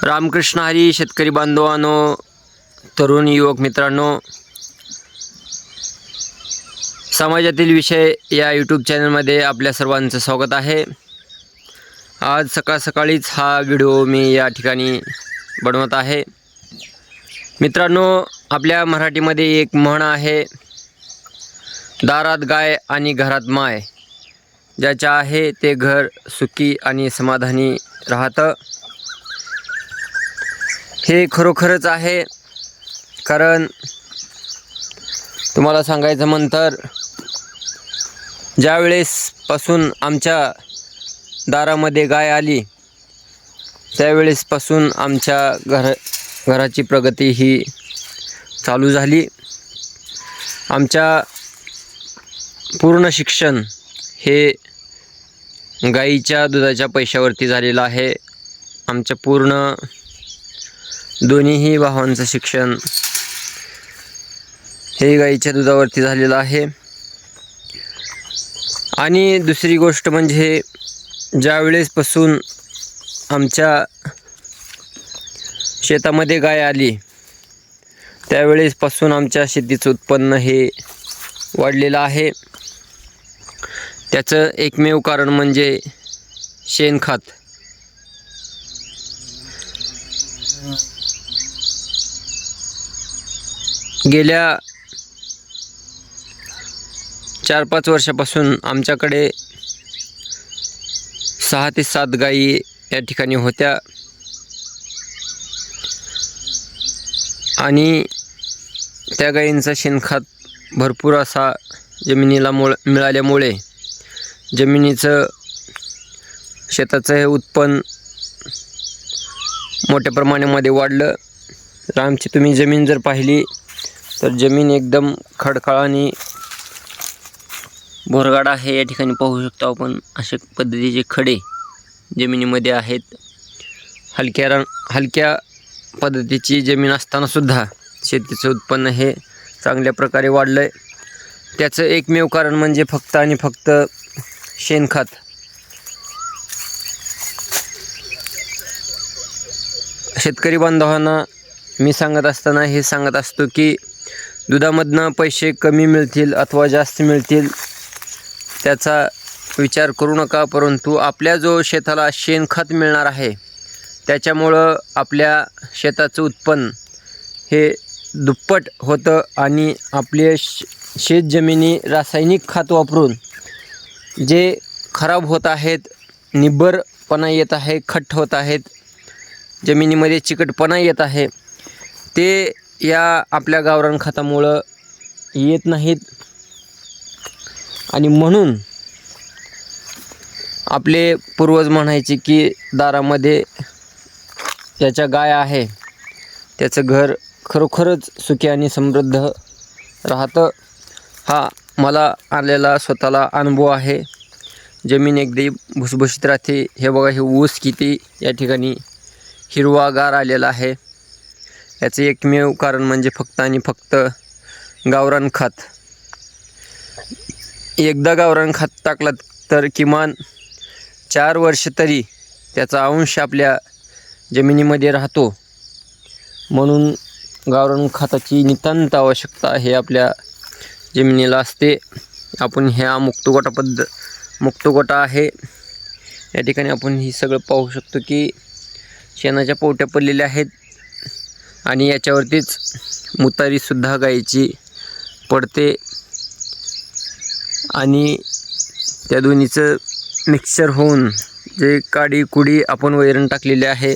रामकृष्ण हरी. शेतकरी बांधवांनो, तरुण युवक मित्रांनो, समाजातील विषय या यूट्यूब चॅनलमध्ये आपल्या सर्वांचं स्वागत आहे. आज सकाळीच हा व्हिडिओ मी या ठिकाणी बनवत आहे. मित्रांनो, आपल्या मराठीमध्ये एक म्हण आहे, दारात गाय आणि घरात माय. ज्याचे आहे ते घर सुखी आणि समाधानी राहतं. हे खरोखरच आहे. कारण तुम्हाला सांगायचं म्हणतर, ज्यावेळेसपासून आमच्या दारामध्ये गाय आली त्यावेळेसपासून आमच्या घराची प्रगती ही चालू झाली. आमच्या पूर्ण शिक्षण हे गाईच्या दुधाच्या पैशावरती झालेलं आहे. आमच्या पूर्ण दोन्हीही भावांचं शिक्षण हे गाईच्या दुधावरती झालेलं आहे. आणि दुसरी गोष्ट म्हणजे, ज्यावेळेसपासून आमच्या शेतामध्ये गाय आली त्यावेळेसपासून आमच्या शेतीचं उत्पन्न हे वाढलेलं आहे. त्याचं एकमेव कारण म्हणजे शेणखत. गेल्या 4-5 वर्षापासून आमच्याकडे 6 ते 7 गायी या ठिकाणी होत्या. आणि त्या गायींचा शेणखत भरपूर असा जमिनीला मिळाल्यामुळे जमिनीचं शेताचं हे उत्पन्न मोठ्या प्रमाणामध्ये वाढलं. तर आमची तुम्ही जमीन जर पाहिली तर जमीन एकदम खडकाळ आणि बोरगाड आहे. या ठिकाणी पाहू शकतो आपण अशा पद्धतीचे खडे जमिनीमध्ये आहेत. हलक्या पद्धतीची जमीन असताना सुद्धा शेतीचं उत्पन्न हे चांगल्या प्रकारे वाढलं आहे. त्याचं एकमेव कारण म्हणजे फक्त आणि फक्त शेणखत. शेतकरी बांधवांना मी सांगत असताना हे सांगत असतो की दुधामधनं पैसे कमी मिळतील अथवा जास्त मिळतील त्याचा विचार करू नका. परंतु आपल्या जो शेताला शेणखत मिळणार आहे त्याच्यामुळं आपल्या शेताचं उत्पन्न हे दुप्पट होतं. आणि आपले शेतजमिनी रासायनिक खत वापरून जे खराब होत आहेत, निब्बरपणा येत आहे, खट्ट होत आहेत, जमिनीमध्ये चिकटपणा येत आहे, ते या आपल्या गावरान खतामुळं येत नाहीत. आणि म्हणून आपले पूर्वज म्हणायचे की दारामध्ये ज्याच्या गाय आहे त्याचं घर खरोखरच सुखी आणि समृद्ध राहतं. हा मला आलेला स्वतःला अनुभव आहे. जमीन एकदम भुसभुशीत राहते. हे बघा, हे ऊस किती या ठिकाणी हिरवागार आलेला आहे. याचं एकमेव कारण म्हणजे फक्त आणि फक्त गावरान खत. एकदा गावरान खत टाकलं तर किमान 4 वर्ष तरी त्याचा अंश आपल्या जमिनीमध्ये राहतो. म्हणून गावरान खताची नितांत आवश्यकता हे आपल्या जमिनीला असते. आपण ह्या मुक्तगोटा आहे. या ठिकाणी आपण ही सगळं पाहू शकतो की शेणाच्या पोट्या पडलेल्या आहेत. आणि याच्यावरतीच मुतारीसुद्धा गायीची पडते. आणि त्या दोन्हीचं मिक्सचर होऊन जे काडी कुडी आपण वैरण टाकलेले आहे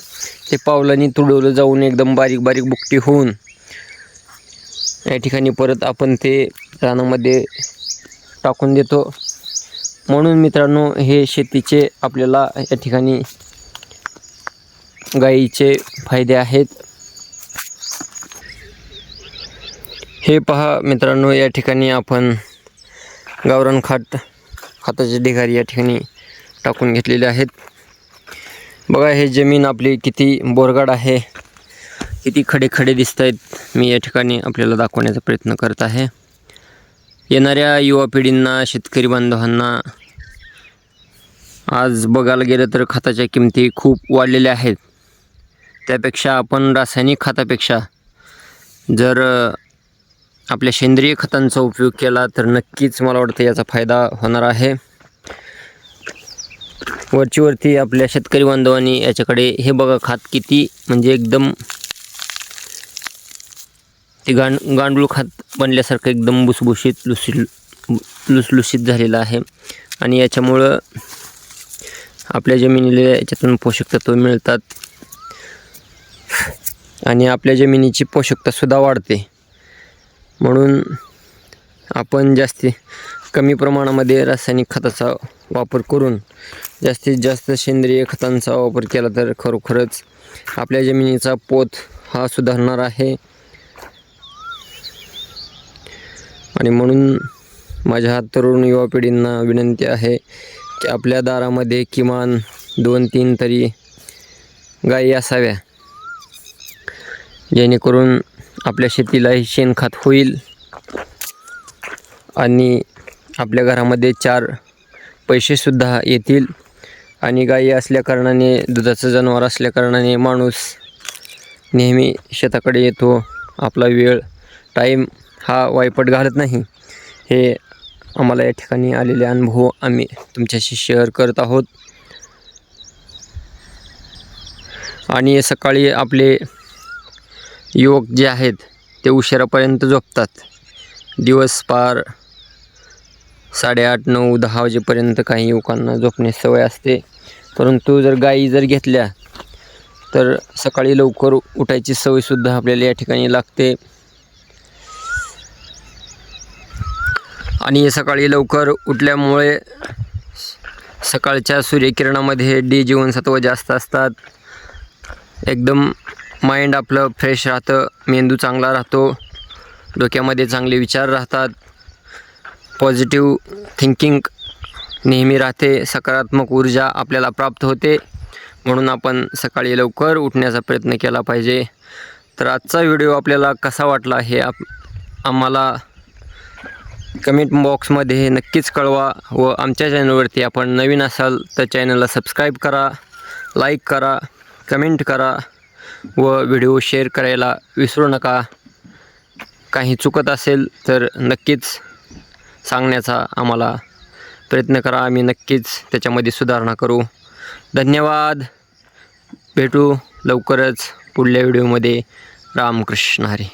ते पावलांनी तुडवलं जाऊन एकदम बारीक बारीक बुकटी होऊन या ठिकाणी परत आपण ते रानामध्ये टाकून देतो. म्हणून मित्रांनो, हे शेतीचे आपल्याला या ठिकाणी गायीचे फायदे आहेत. हे पहा मित्रांनो, या ठिकाणी आपण गावरान खताचे ढिगारी या ठिकाणी टाकून घेतलेले आहेत. बघा, हे जमीन आपली किती बोरगाड आहे, किती खडे दिसत आहेत. मी या ठिकाणी आपल्याला दाखवण्याचा प्रयत्न करत आहे. येणाऱ्या युवा पिढींना, शेतकरी बांधवांना आज बघायला गेलं तर खताच्या किमती खूप वाढलेल्या आहेत. त्यापेक्षा आपण रासायनिक खतापेक्षा जर आपल्या सेंद्रिय खतांचा उपयोग केला तर नक्कीच मला वाटतं याचा फायदा होणार आहे. वरची आपल्या शेतकरी बांधवांनी याच्याकडे हे बघा, खात किती म्हणजे एकदम ते गांडूळ खात बनल्यासारखं एकदम भुसभुशीत लुसलुशीत झालेलं आहे. आणि याच्यामुळं आपल्या जमिनीला याच्यातून पोषक तत्व मिळतात आणि आपल्या जमिनीची पोषकतासुद्धा वाढते. म्हणून आपण कमी प्रमाणामध्ये रासायनिक खताचा वापर करून जास्तीत जास्त सेंद्रिय खतांचा वापर केला तर खरोखरच आपल्या जमिनीचा पोत हा सुधारणार आहे. आणि म्हणून माझ्या तरुण युवा पिढींना विनंती आहे की आपल्या दारामध्ये किमान 2-3 तरी गायी असाव्या, जेणेकरून आपल्या शेतीलाही शेणखत होईल आणि आपल्या घरामध्ये 4 पैसेसुद्धा येतील. आणि गायी असल्याकारणाने, दुधाचं जनावर असल्याकारणाने माणूस नेहमी शेताकडे येतो. आपला टाईम हा वायपट घालत नाही. हे आम्हाला या ठिकाणी आलेले अनुभव आम्ही तुमच्याशी शेअर करत आहोत. आणि सकाळी आपले युवक जे आहेत ते उशिरापर्यंत झोपतात. दिवस पार 8:30, 9, 10 वाजेपर्यंत काही युवकांना झोपण्याची सवय असते. परंतु जर गायी घेतल्या तर सकाळी लवकर उठायची सवयसुद्धा आपल्याला या ठिकाणी लागते. आणि सकाळी लवकर उठल्यामुळे सकाळच्या सूर्यकिरणामध्ये डी जीवनसत्व जास्त असतात. एकदम माइंड आपलं फ्रेश राहतं, मेंदू चांगला राहतो, डोक्यामध्ये चांगले विचार राहतात, पॉझिटिव्ह थिंकिंग नेहमी राहते, सकारात्मक ऊर्जा आपल्याला प्राप्त होते. म्हणून आपण सकाळी लवकर उठण्याचा प्रयत्न केला पाहिजे. तर आजचा व्हिडिओ आपल्याला कसा वाटला हे आम्हाला कमेंट बॉक्समध्ये नक्कीच कळवा. व आमच्या चॅनलवरती आपण नवीन असाल तर चॅनलला सबस्क्राईब करा, लाईक करा, कमेंट करा व व्हिडिओ शेअर करायला विसरू नका. काही चुकत असेल तर नक्कीच सांगण्याचा आम्हाला प्रयत्न करा. आम्ही नक्कीच त्याच्यामध्ये सुधारणा करू. धन्यवाद. भेटू लवकरच पुढल्या व्हिडिओमध्ये. रामकृष्ण हरी.